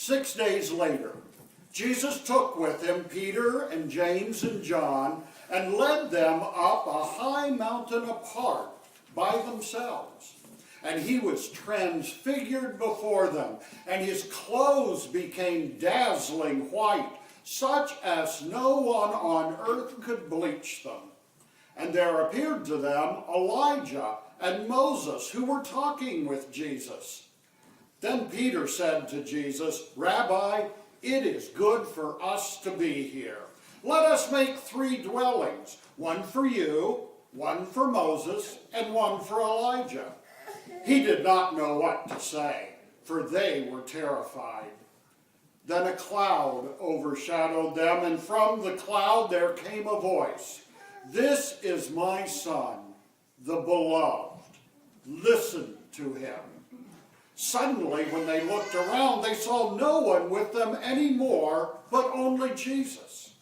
6 days later, Jesus took with him Peter and James and John and led them up a high mountain apart by themselves. And he was transfigured before them, and his clothes became dazzling white, such as no one on earth could bleach them. And there appeared to them Elijah and Moses, who were talking with Jesus. Then Peter said to Jesus, "Rabbi, it is good for us to be here. Let us make 3 dwellings, one for you, one for Moses, and one for Elijah." He did not know what to say, for they were terrified. Then a cloud overshadowed them, and from the cloud there came a voice, "This is my Son, the beloved. Listen to him." Suddenly, when they looked around, they saw no one with them anymore, but only Jesus.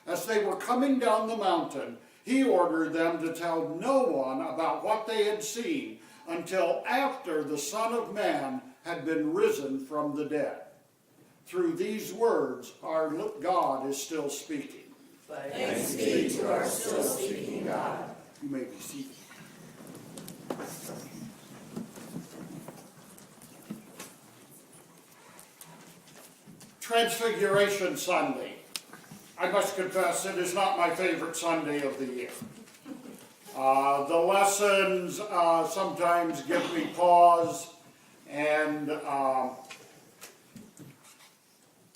As they were coming down the mountain, he ordered them to tell no one about what they had seen until after the Son of Man had been risen from the dead. Through these words, our God is still speaking. Thanks be to our still speaking God. You may be seated. Transfiguration Sunday. I must confess it is not my favorite Sunday of the year. The lessons sometimes give me pause, and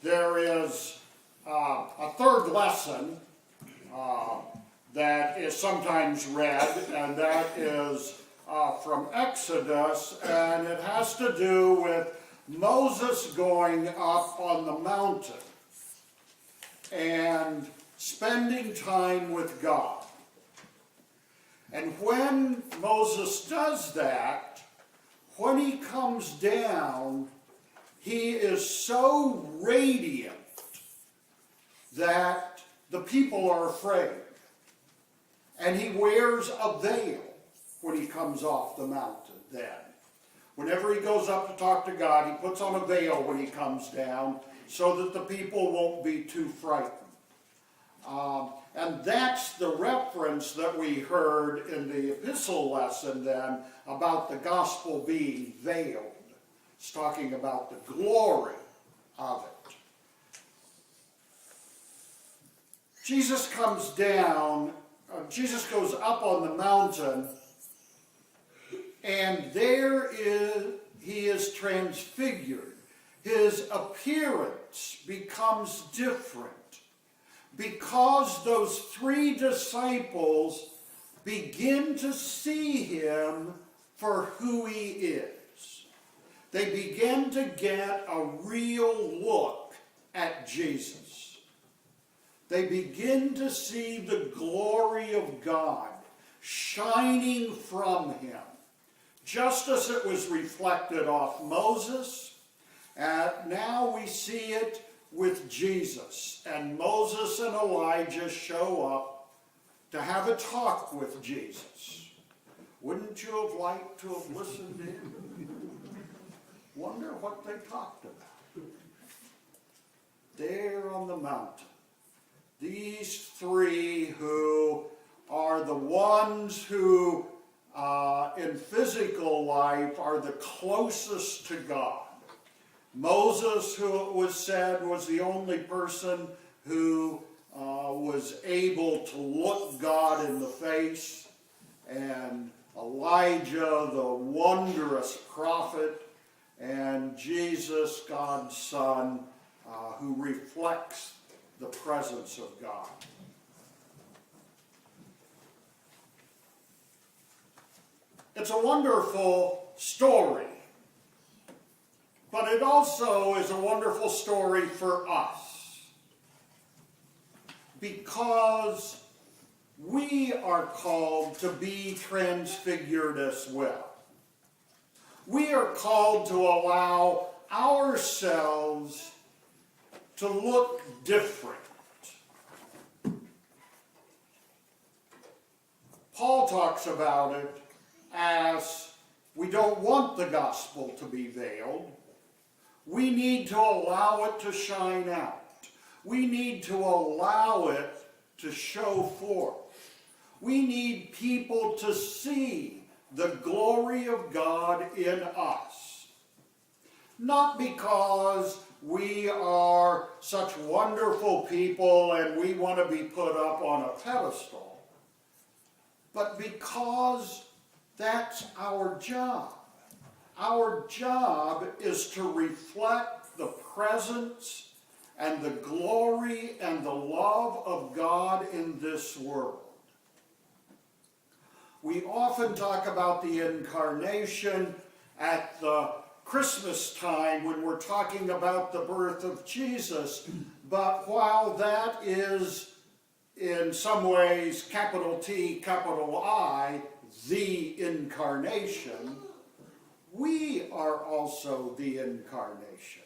there is a third lesson that is sometimes read, and that is from Exodus, and it has to do with Moses going up on the mountain and spending time with God. And when Moses does that, when he comes down, he is so radiant that the people are afraid. And he wears a veil when he comes off the mountain then. Whenever he goes up to talk to God, he puts on a veil when he comes down so that the people won't be too frightened. And that's the reference that we heard in the epistle lesson then about the gospel being veiled. It's talking about the glory of it. Jesus comes down, Jesus goes up on the mountain, and there he is transfigured. His appearance becomes different because those 3 disciples begin to see him for who he is. They begin to get a real look at Jesus. They begin to see the glory of God shining from him, just as it was reflected off Moses. Now we see it with Jesus, and Moses and Elijah show up to have a talk with Jesus. Wouldn't you have liked to have listened in? Wonder what they talked about. There on the mountain, these 3 who are the ones who in physical life are the closest to God. Moses, who it was said was the only person who was able to look God in the face, and Elijah, the wondrous prophet, and Jesus, God's Son, who reflects the presence of God. It's a wonderful story, but it also is a wonderful story for us, because we are called to be transfigured as well. We are called to allow ourselves to look different. Paul talks about it as we don't want the gospel to be veiled. We need to allow it to shine out. We need to allow it to show forth. We need people to see the glory of God in us. Not because we are such wonderful people and we want to be put up on a pedestal, but because that's our job. Our job is to reflect the presence and the glory and the love of God in this world. We often talk about the incarnation at the Christmas time when we're talking about the birth of Jesus, but while that is in some ways capital T, capital I, the incarnation, we are also the incarnation.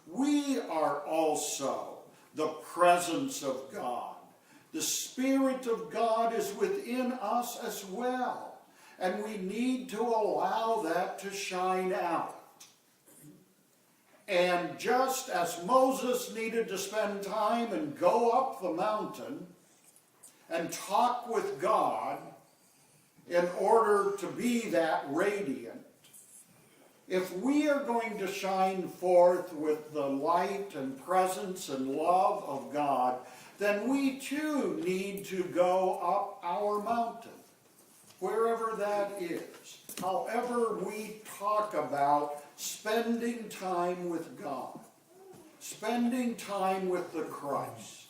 We are also the presence of God. The Spirit of God is within us as well, and we need to allow that to shine out. And just as Moses needed to spend time and go up the mountain and talk with God in order to be that radiant, if we are going to shine forth with the light and presence and love of God, then we too need to go up our mountain, wherever that is. However we talk about spending time with God, spending time with the Christ.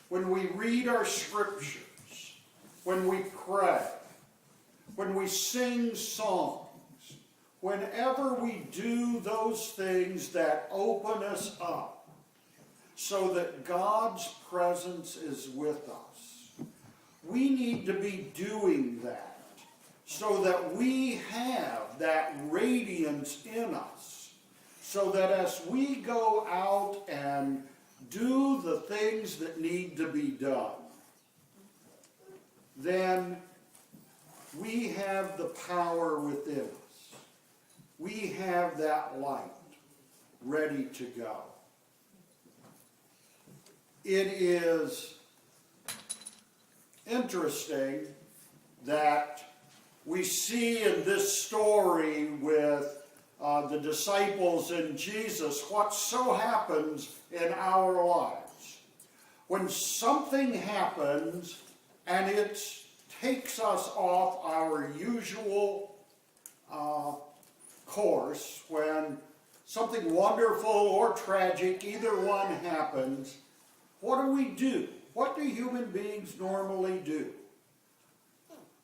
When we read our scriptures, when we pray, when we sing songs, whenever we do those things that open us up so that God's presence is with us, we need to be doing that so that we have that radiance in us, so that as we go out and do the things that need to be done, then we have the power within us. We have that light ready to go. It is interesting that we see in this story with the disciples and Jesus what so happens in our lives. When something happens and it takes us off our usual course, when something wonderful or tragic, either one happens, what do? What do human beings normally do?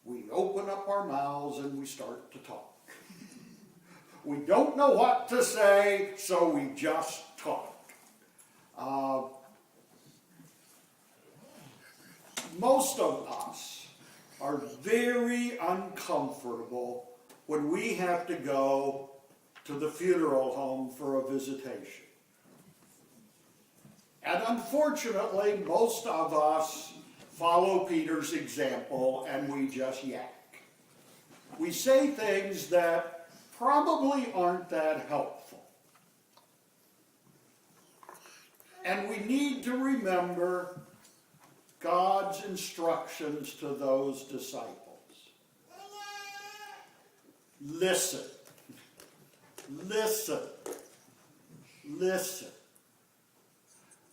We open up our mouths and we start to talk. We don't know what to say, so we just talk. Most of us are very uncomfortable when we have to go to the funeral home for a visitation. And unfortunately, most of us follow Peter's example and we just yak. We say things that probably aren't that helpful. And we need to remember God's instructions to those disciples. Listen. Listen. Listen.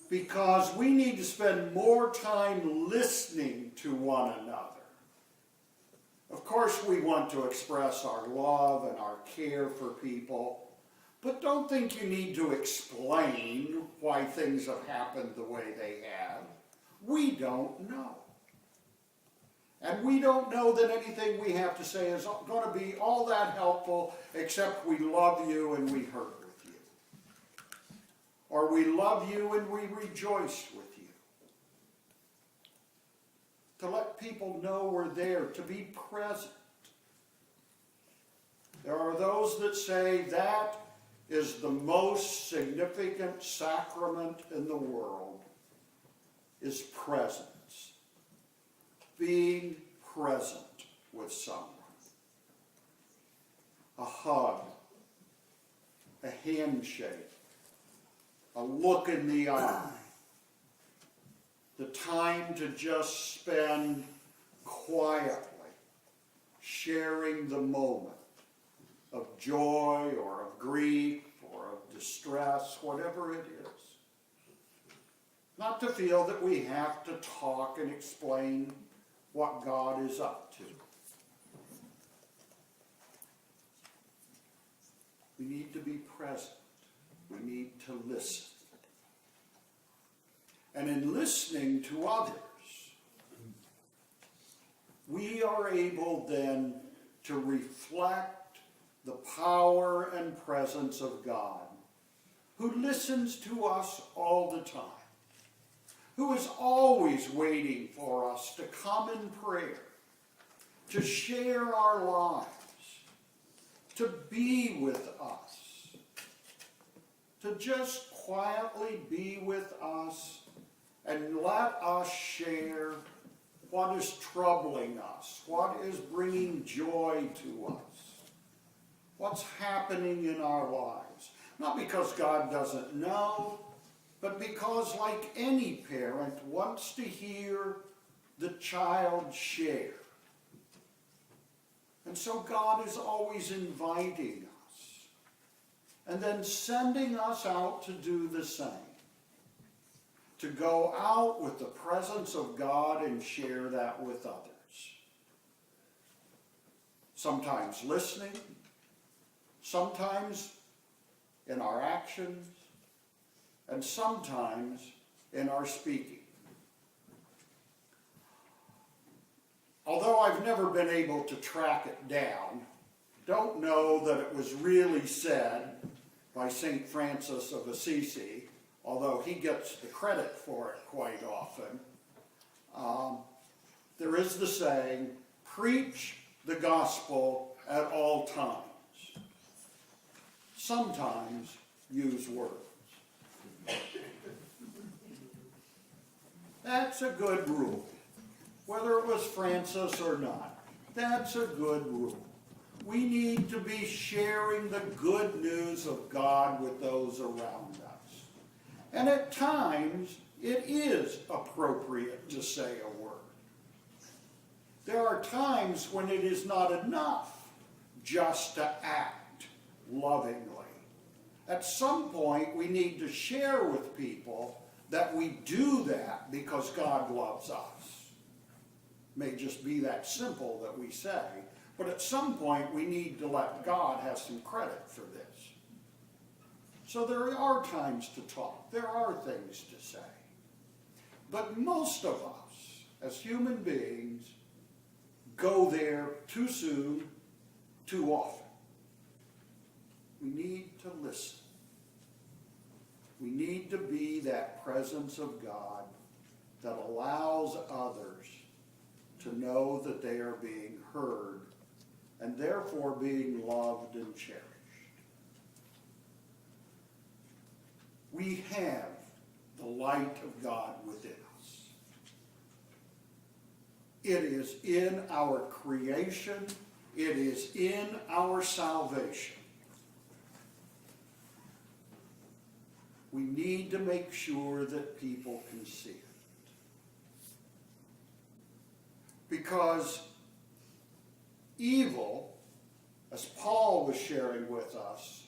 Because we need to spend more time listening to one another. Of course, we want to express our love and our care for people, but don't think you need to explain why things have happened the way they have. We don't know. And we don't know that anything we have to say is going to be all that helpful, except we love you and we hurt with you. Or we love you and we rejoice with you. To let people know we're there, to be present. There are those that say that is the most significant sacrament in the world, is presence. Being present with someone. A hug, a handshake, a look in the eye, the time to just spend quietly sharing the moment of joy or of grief or of distress, whatever it is. Not to feel that we have to talk and explain what God is up to. We need to be present. We need to listen. And in listening to others, we are able then to reflect the power and presence of God, who listens to us all the time, who is always waiting for us to come in prayer, to share our lives, to be with us, to just quietly be with us and let us share what is troubling us, what is bringing joy to us, what's happening in our lives. Not because God doesn't know, but because, like any parent, wants to hear the child share. And so God is always inviting us and then sending us out to do the same. To go out with the presence of God and share that with others. Sometimes listening, sometimes in our actions, and sometimes in our speaking. Although I've never been able to track it down, don't know that it was really said by St. Francis of Assisi, although he gets the credit for it quite often. There is the saying, preach the gospel at all times. Sometimes use words. That's a good rule. Whether it was Francis or not, that's a good rule. We need to be sharing the good news of God with those around us. And at times, it is appropriate to say a word. There are times when it is not enough just to act lovingly. At some point, we need to share with people that we do that because God loves us. It may just be that simple that we say, but at some point, we need to let God have some credit for this. So there are times to talk. There are things to say. But most of us, as human beings, go there too soon, too often. We need to listen. We need to be that presence of God that allows others to know that they are being heard and therefore being loved and cherished. We have the light of God within us. It is in our creation. It is in our salvation. We need to make sure that people can see it. Because evil, as Paul was sharing with us,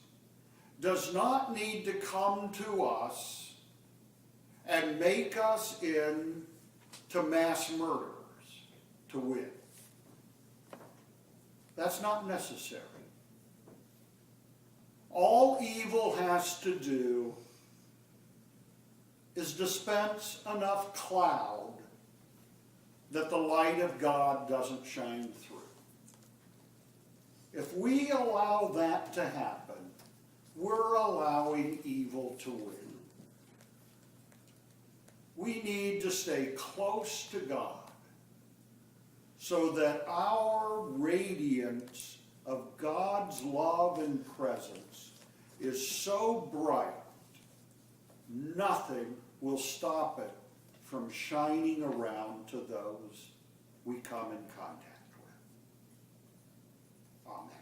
does not need to come to us and make us into mass murderers to win. That's not necessary. All evil has to do is dispense enough cloud that the light of God doesn't shine through. If we allow that to happen, we're allowing evil to win. We need to stay close to God so that our radiance of God's love and presence is so bright, nothing will stop it from shining around to those we come in contact with. Amen.